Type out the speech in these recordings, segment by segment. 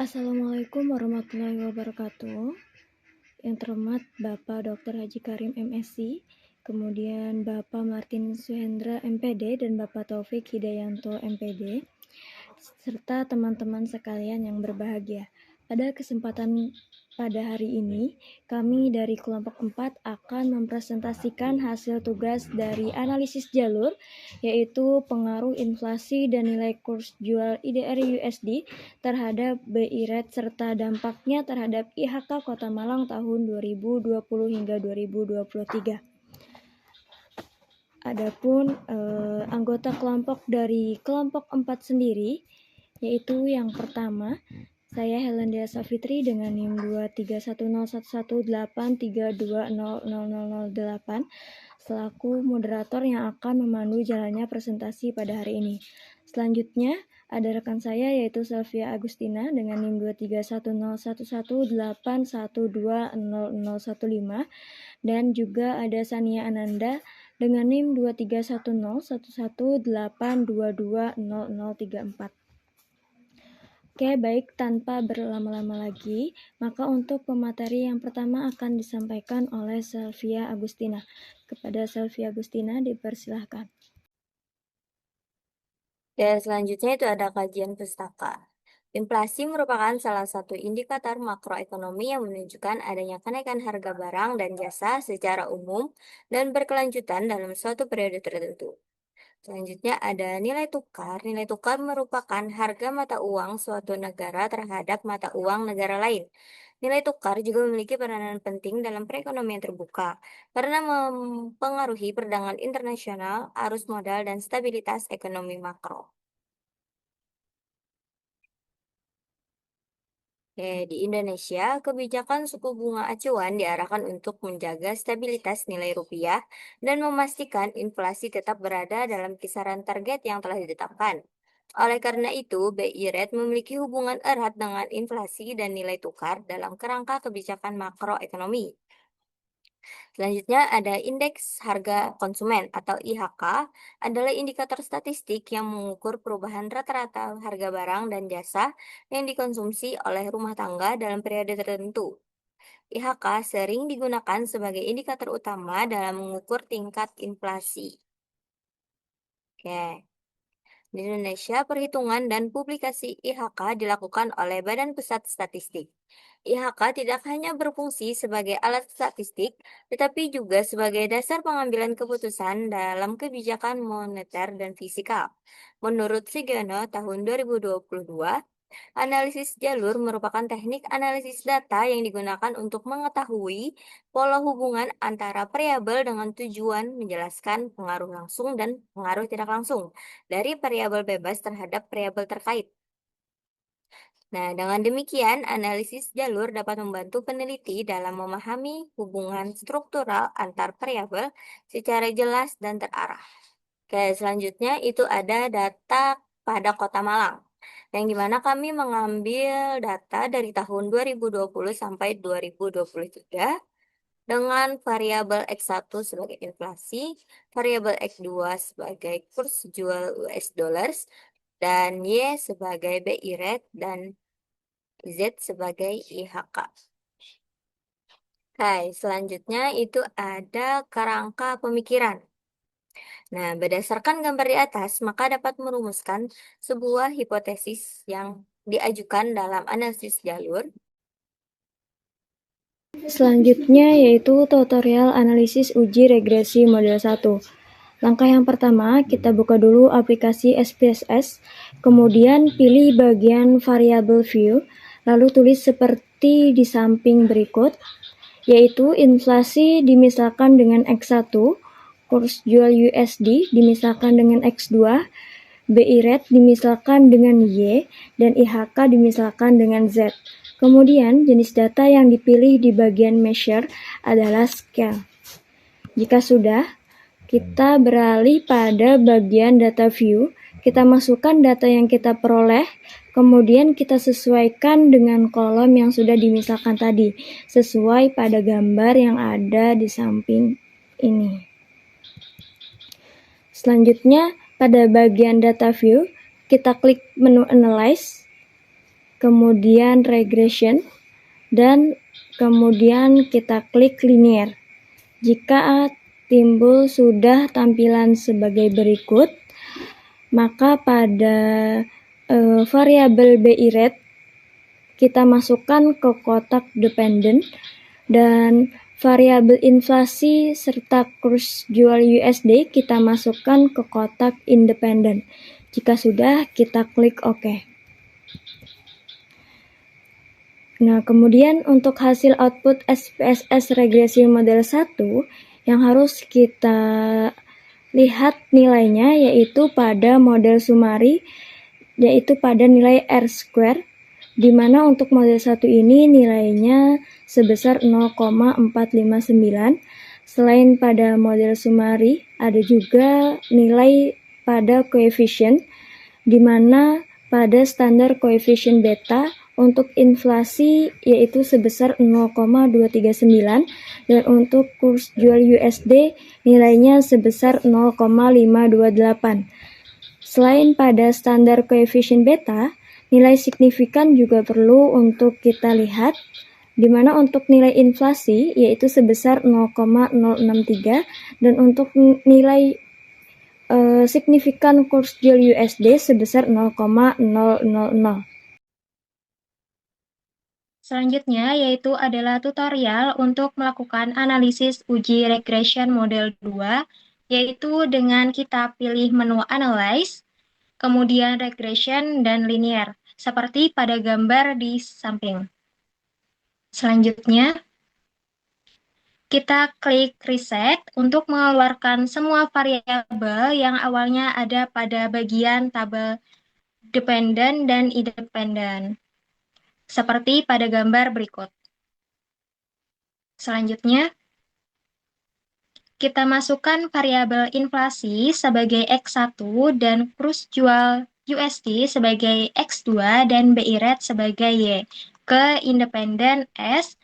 Assalamualaikum warahmatullahi wabarakatuh. Yang terhormat Bapak Dr. Haji Karim MSc, kemudian Bapak Martin Suhendra MPD dan Bapak Taufik Hidayanto MPD, serta teman-teman sekalian yang berbahagia. Pada kesempatan pada hari ini, kami dari kelompok 4 akan mempresentasikan hasil tugas dari analisis jalur, yaitu pengaruh inflasi dan nilai kurs jual IDR USD terhadap BI Rate serta dampaknya terhadap IHK Kota Malang tahun 2020 hingga 2023. Adapun anggota kelompok dari kelompok 4 sendiri, yaitu yang pertama, saya Helen Dea Safitri dengan NIM 231011832000008 selaku moderator yang akan memandu jalannya presentasi pada hari ini. Selanjutnya ada rekan saya yaitu Sylvia Agustina dengan NIM 2310118120015 dan juga ada Sania Ananda dengan NIM 2310118220034. Oke, baik, tanpa berlama-lama lagi, maka untuk pemateri yang pertama akan disampaikan oleh Sylvia Agustina. Kepada Sylvia Agustina dipersilahkan. Dan selanjutnya itu ada kajian pustaka. Inflasi merupakan salah satu indikator makroekonomi yang menunjukkan adanya kenaikan harga barang dan jasa secara umum dan berkelanjutan dalam suatu periode tertentu. Selanjutnya ada nilai tukar. Nilai tukar merupakan harga mata uang suatu negara terhadap mata uang negara lain. Nilai tukar juga memiliki peranan penting dalam perekonomian terbuka karena mempengaruhi perdagangan internasional, arus modal, dan stabilitas ekonomi makro. Di Indonesia, kebijakan suku bunga acuan diarahkan untuk menjaga stabilitas nilai rupiah dan memastikan inflasi tetap berada dalam kisaran target yang telah ditetapkan. Oleh karena itu, BI Rate memiliki hubungan erat dengan inflasi dan nilai tukar dalam kerangka kebijakan makroekonomi. Selanjutnya ada indeks harga konsumen atau IHK adalah indikator statistik yang mengukur perubahan rata-rata harga barang dan jasa yang dikonsumsi oleh rumah tangga dalam periode tertentu. IHK sering digunakan sebagai indikator utama dalam mengukur tingkat inflasi. Oke. Di Indonesia, perhitungan dan publikasi IHK dilakukan oleh Badan Pusat Statistik. IHK tidak hanya berfungsi sebagai alat statistik, tetapi juga sebagai dasar pengambilan keputusan dalam kebijakan moneter dan fiskal. Menurut Sigiono tahun 2022, analisis jalur merupakan teknik analisis data yang digunakan untuk mengetahui pola hubungan antara variabel dengan tujuan menjelaskan pengaruh langsung dan pengaruh tidak langsung dari variabel bebas terhadap variabel terkait. Nah, dengan demikian, analisis jalur dapat membantu peneliti dalam memahami hubungan struktural antar variabel secara jelas dan terarah. Oke, selanjutnya itu ada data pada Kota Malang, yang dimana kami mengambil data dari tahun 2020 sampai 2023 dengan variabel X1 sebagai inflasi, variabel X2 sebagai kurs jual US dollars, dan Y sebagai BI Rate, dan Z sebagai IHK. Oke, selanjutnya itu ada kerangka pemikiran. Nah, berdasarkan gambar di atas, maka dapat merumuskan sebuah hipotesis yang diajukan dalam analisis jalur. Selanjutnya yaitu tutorial analisis uji regresi model 1. Langkah yang pertama, kita buka dulu aplikasi SPSS, kemudian pilih bagian variable view, lalu tulis seperti di samping berikut, yaitu inflasi dimisalkan dengan X1, kurs jual USD dimisalkan dengan X2, BI Rate dimisalkan dengan Y, dan IHK dimisalkan dengan Z. Kemudian, jenis data yang dipilih di bagian measure adalah scale. Jika sudah, kita beralih pada bagian data view. Kita masukkan data yang kita peroleh, kemudian kita sesuaikan dengan kolom yang sudah dimisalkan tadi, sesuai pada gambar yang ada di samping ini. Selanjutnya, pada bagian data view, kita klik menu Analyze. kemudian regression, dan kemudian kita klik linear. Jika timbul sudah tampilan sebagai berikut, maka pada variabel BI rate kita masukkan ke kotak dependent, dan variabel inflasi serta kurs jual USD kita masukkan ke kotak independent. Jika sudah, kita klik OK. Nah, kemudian untuk hasil output SPSS regresi model 1 yang harus kita lihat nilainya yaitu pada model Sumari, yaitu pada nilai R-square, di mana untuk model 1 ini nilainya sebesar 0,459. Selain pada model Sumari, ada juga nilai pada koefisien, di mana pada standar koefisien beta untuk inflasi yaitu sebesar 0,239 dan untuk kurs jual USD nilainya sebesar 0,528. Selain pada standar koefisien beta, nilai signifikan juga perlu untuk kita lihat, di mana untuk nilai inflasi yaitu sebesar 0,063 dan untuk nilai signifikan kurs jual USD sebesar 0,000. Selanjutnya yaitu adalah tutorial untuk melakukan analisis uji regression model 2, yaitu dengan kita pilih menu Analyze, kemudian Regression dan Linear, seperti pada gambar di samping. Selanjutnya, kita klik Reset untuk mengeluarkan semua variabel yang awalnya ada pada bagian tabel Dependent dan Independent, seperti pada gambar berikut. Selanjutnya, kita masukkan variabel inflasi sebagai X1 dan kurs jual USD sebagai X2 dan BI rate sebagai Y ke independen S,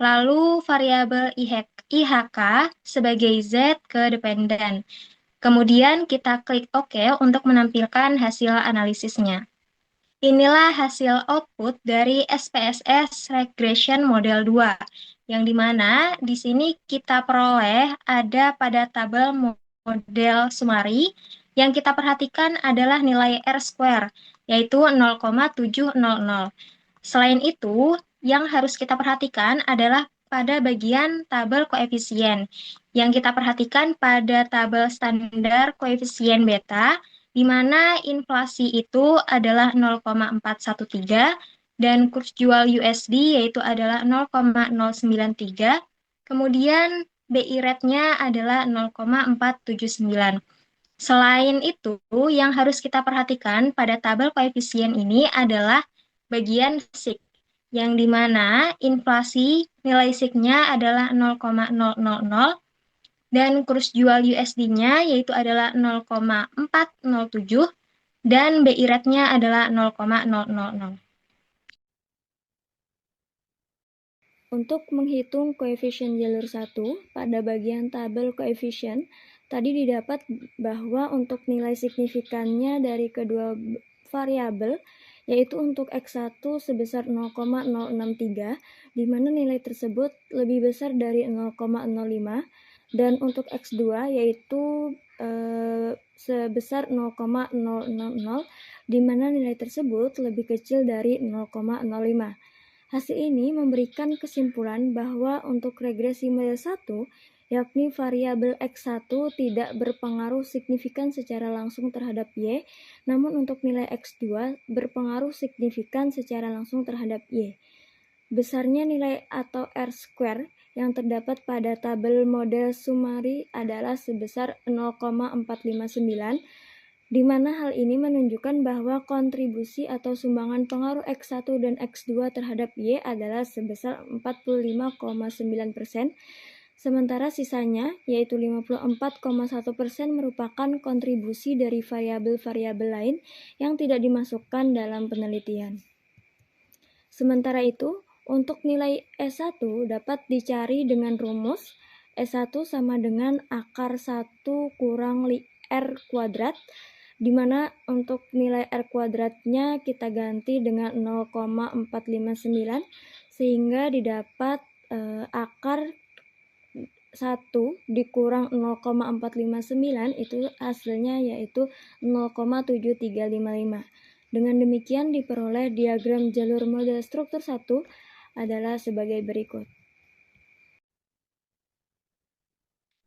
lalu variabel IHK sebagai Z ke dependen. Kemudian kita klik OK untuk menampilkan hasil analisisnya. Inilah hasil output dari SPSS Regression Model 2, yang dimana di sini kita peroleh ada pada tabel model Sumari, yang kita perhatikan adalah nilai R-square, yaitu 0,700. Selain itu, yang harus kita perhatikan adalah pada bagian tabel koefisien, yang kita perhatikan pada tabel standar koefisien beta, di mana inflasi itu adalah 0,413 dan kurs jual USD yaitu adalah 0,093, kemudian BI rate-nya adalah 0,479. Selain itu, yang harus kita perhatikan pada tabel koefisien ini adalah bagian SIG, yang dimana inflasi nilai SIG-nya adalah 0,000 dan kurs jual USD-nya yaitu adalah 0,407 dan BI rate-nya adalah 0,000. Untuk menghitung koefisien jalur 1, pada bagian tabel koefisien, tadi didapat bahwa untuk nilai signifikannya dari kedua variabel, yaitu untuk X1 sebesar 0,063, di mana nilai tersebut lebih besar dari 0,05, dan untuk X2 yaitu sebesar 0,000, di mana nilai tersebut lebih kecil dari 0,05. Hasil ini memberikan kesimpulan bahwa untuk regresi model 1, yakni variabel X1 tidak berpengaruh signifikan secara langsung terhadap Y, namun untuk nilai X2 berpengaruh signifikan secara langsung terhadap Y. Besarnya nilai atau R-square yang terdapat pada tabel model Sumari adalah sebesar 0,459, di mana hal ini menunjukkan bahwa kontribusi atau sumbangan pengaruh X1 dan X2 terhadap Y adalah sebesar 45,9%, sementara sisanya, yaitu 54,1%, merupakan kontribusi dari variabel-variabel lain yang tidak dimasukkan dalam penelitian. Sementara itu, untuk nilai S1 dapat dicari dengan rumus S1 sama dengan akar 1 kurang R kuadrat, di mana untuk nilai R kuadratnya kita ganti dengan 0,459 sehingga didapat akar 1 dikurang 0,459 itu hasilnya yaitu 0,7355. Dengan demikian diperoleh diagram jalur model struktur 1 adalah sebagai berikut.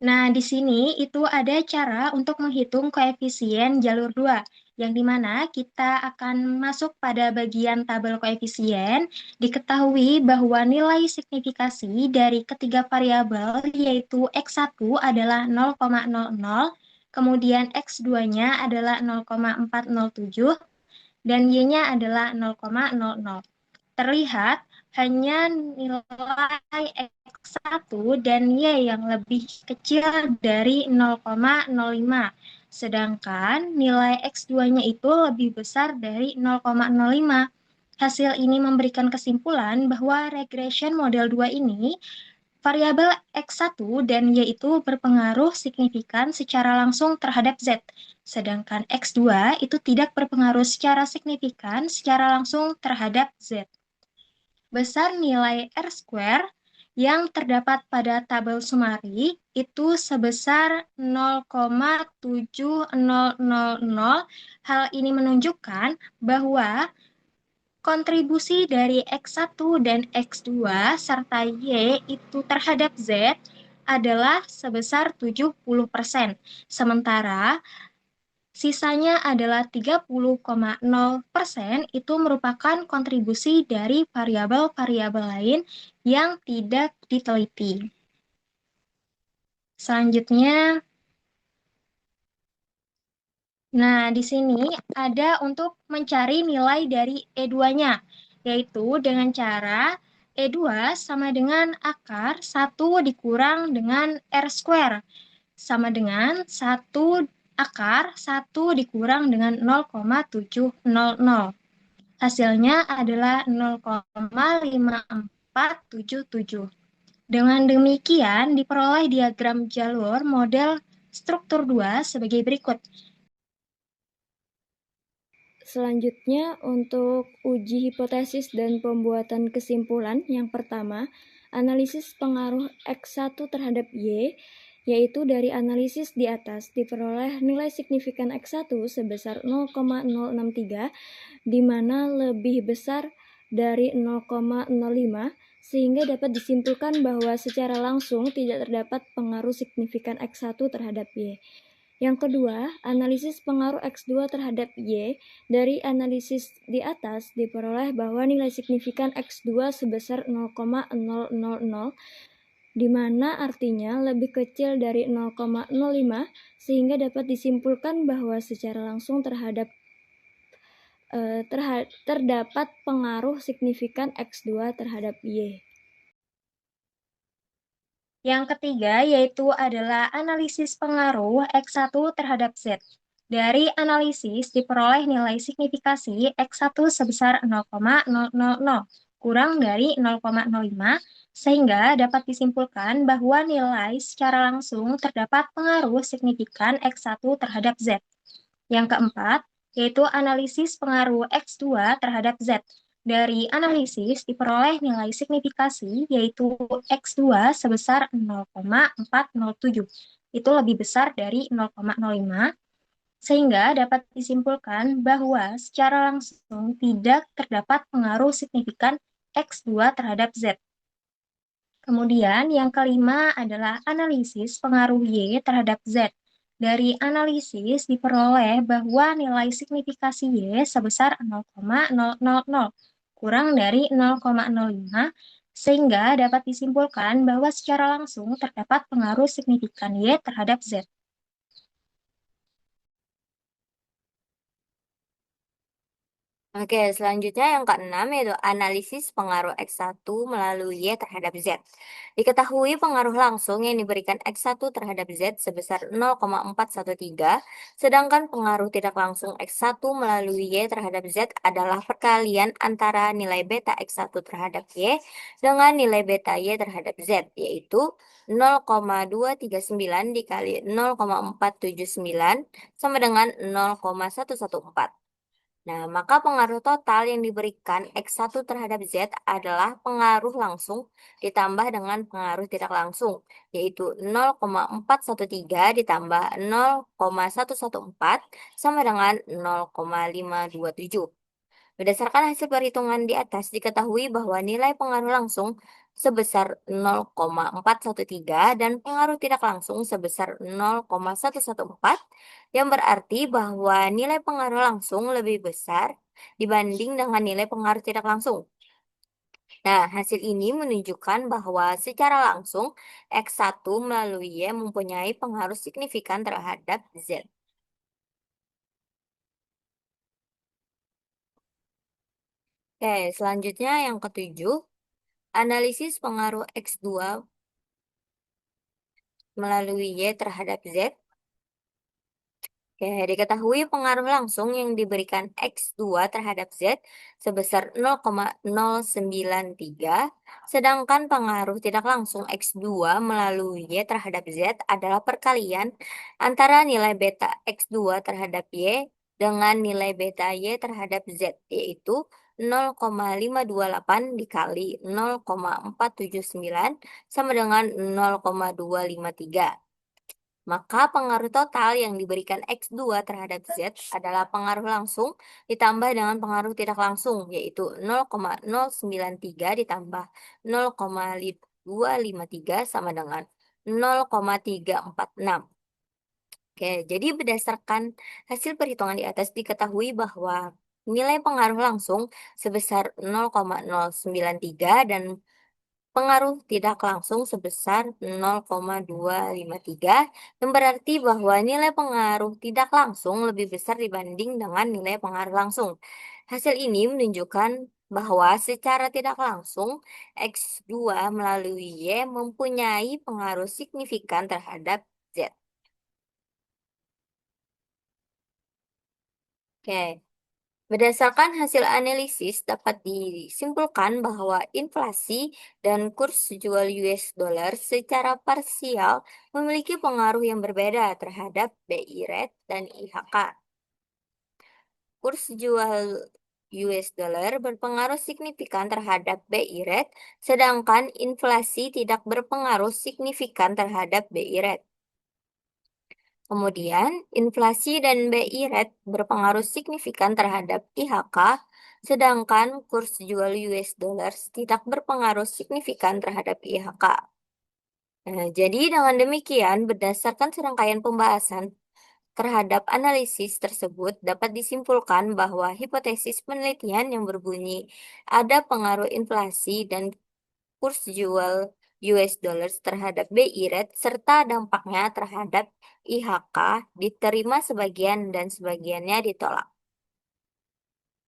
Nah, di sini itu ada cara untuk menghitung koefisien jalur 2, yang dimana kita akan masuk pada bagian tabel koefisien. Diketahui bahwa nilai signifikasi dari ketiga variabel yaitu X1 adalah 0,00, kemudian X2-nya adalah 0,407, dan Y-nya adalah 0,00. Terlihat hanya nilai X1 dan Y yang lebih kecil dari 0,05, sedangkan nilai X2-nya itu lebih besar dari 0,05. Hasil ini memberikan kesimpulan bahwa regression model 2 ini, variabel X1 dan Y itu berpengaruh signifikan secara langsung terhadap Z, sedangkan X2 itu tidak berpengaruh secara signifikan secara langsung terhadap Z. Besar nilai R-square yang terdapat pada tabel Sumari itu sebesar 0,7000. Hal ini menunjukkan bahwa kontribusi dari X1 dan X2 serta Y itu terhadap Z adalah sebesar 70%. Sementara sisanya adalah 30,0% itu merupakan kontribusi dari variabel-variabel lain yang tidak diteliti. Selanjutnya, nah di sini ada untuk mencari nilai dari E2-nya, yaitu dengan cara E2 sama dengan akar 1 dikurang dengan R square, sama dengan 1 akar 1 dikurang dengan 0,700. Hasilnya adalah 0,5477. Dengan demikian diperoleh diagram jalur model struktur 2 sebagai berikut. Selanjutnya untuk uji hipotesis dan pembuatan kesimpulan, yang pertama, analisis pengaruh X1 terhadap Y, yaitu dari analisis di atas diperoleh nilai signifikan X1 sebesar 0,063, di mana lebih besar dari 0,05, sehingga dapat disimpulkan bahwa secara langsung tidak terdapat pengaruh signifikan X1 terhadap Y. Yang kedua, analisis pengaruh X2 terhadap Y dari analisis di atas diperoleh bahwa nilai signifikan X2 sebesar 0,000, di mana artinya lebih kecil dari 0,05, sehingga dapat disimpulkan bahwa secara langsung terdapat pengaruh signifikan X2 terhadap Y. Yang ketiga yaitu adalah analisis pengaruh X1 terhadap Z. Dari analisis diperoleh nilai signifikasi X1 sebesar 0,000 kurang dari 0,05, sehingga dapat disimpulkan bahwa nilai secara langsung terdapat pengaruh signifikan X1 terhadap Z. Yang keempat yaitu analisis pengaruh X2 terhadap Z. Dari analisis diperoleh nilai signifikasi yaitu X2 sebesar 0,407. Itu lebih besar dari 0,05, sehingga dapat disimpulkan bahwa secara langsung tidak terdapat pengaruh signifikan X2 terhadap Z. Kemudian yang kelima adalah analisis pengaruh Y terhadap Z. Dari analisis diperoleh bahwa nilai signifikasi Y sebesar 0,000 kurang dari 0,05, sehingga dapat disimpulkan bahwa secara langsung terdapat pengaruh signifikan Y terhadap Z. Oke, selanjutnya yang keenam yaitu analisis pengaruh X1 melalui Y terhadap Z. Diketahui pengaruh langsung yang diberikan X1 terhadap Z sebesar 0,413, sedangkan pengaruh tidak langsung X1 melalui Y terhadap Z adalah perkalian antara nilai beta X1 terhadap Y dengan nilai beta Y terhadap Z, yaitu 0,239 dikali 0,479 sama dengan 0,114. Nah, maka pengaruh total yang diberikan X1 terhadap Z adalah pengaruh langsung ditambah dengan pengaruh tidak langsung, yaitu 0,413 ditambah 0,114 sama dengan 0,527. Berdasarkan hasil perhitungan di atas, diketahui bahwa nilai pengaruh langsung sebesar 0,413 dan pengaruh tidak langsung sebesar 0,114, yang berarti bahwa nilai pengaruh langsung lebih besar dibanding dengan nilai pengaruh tidak langsung. Nah, hasil ini menunjukkan bahwa secara langsung X1 melalui Y mempunyai pengaruh signifikan terhadap Z. Oke, selanjutnya yang ketujuh, analisis pengaruh X2 melalui Y terhadap Z. Oke, diketahui pengaruh langsung yang diberikan X2 terhadap Z sebesar 0,093, sedangkan pengaruh tidak langsung X2 melalui Y terhadap Z adalah perkalian antara nilai beta X2 terhadap Y dengan nilai beta Y terhadap Z, yaitu 0,528 dikali 0,479 sama dengan 0,253. Maka pengaruh total yang diberikan X2 terhadap Z adalah pengaruh langsung ditambah dengan pengaruh tidak langsung, yaitu 0,093 ditambah 0,253 sama dengan 0,346. Oke, jadi berdasarkan hasil perhitungan di atas diketahui bahwa nilai pengaruh langsung sebesar 0,093 dan pengaruh tidak langsung sebesar 0,253, yang berarti bahwa nilai pengaruh tidak langsung lebih besar dibanding dengan nilai pengaruh langsung. Hasil ini menunjukkan bahwa secara tidak langsung X2 melalui Y mempunyai pengaruh signifikan terhadap Z. Oke, berdasarkan hasil analisis, dapat disimpulkan bahwa inflasi dan kurs jual US dollar secara parsial memiliki pengaruh yang berbeda terhadap BI rate dan IHK. Kurs jual US dollar berpengaruh signifikan terhadap BI rate, sedangkan inflasi tidak berpengaruh signifikan terhadap BI rate. Kemudian, inflasi dan BI rate berpengaruh signifikan terhadap IHK, sedangkan kurs jual US dollar tidak berpengaruh signifikan terhadap IHK. Nah, jadi dengan demikian, berdasarkan serangkaian pembahasan terhadap analisis tersebut, dapat disimpulkan bahwa hipotesis penelitian yang berbunyi ada pengaruh inflasi dan kurs jual US dollars terhadap BI rate serta dampaknya terhadap IHK diterima sebagian dan sebagiannya ditolak.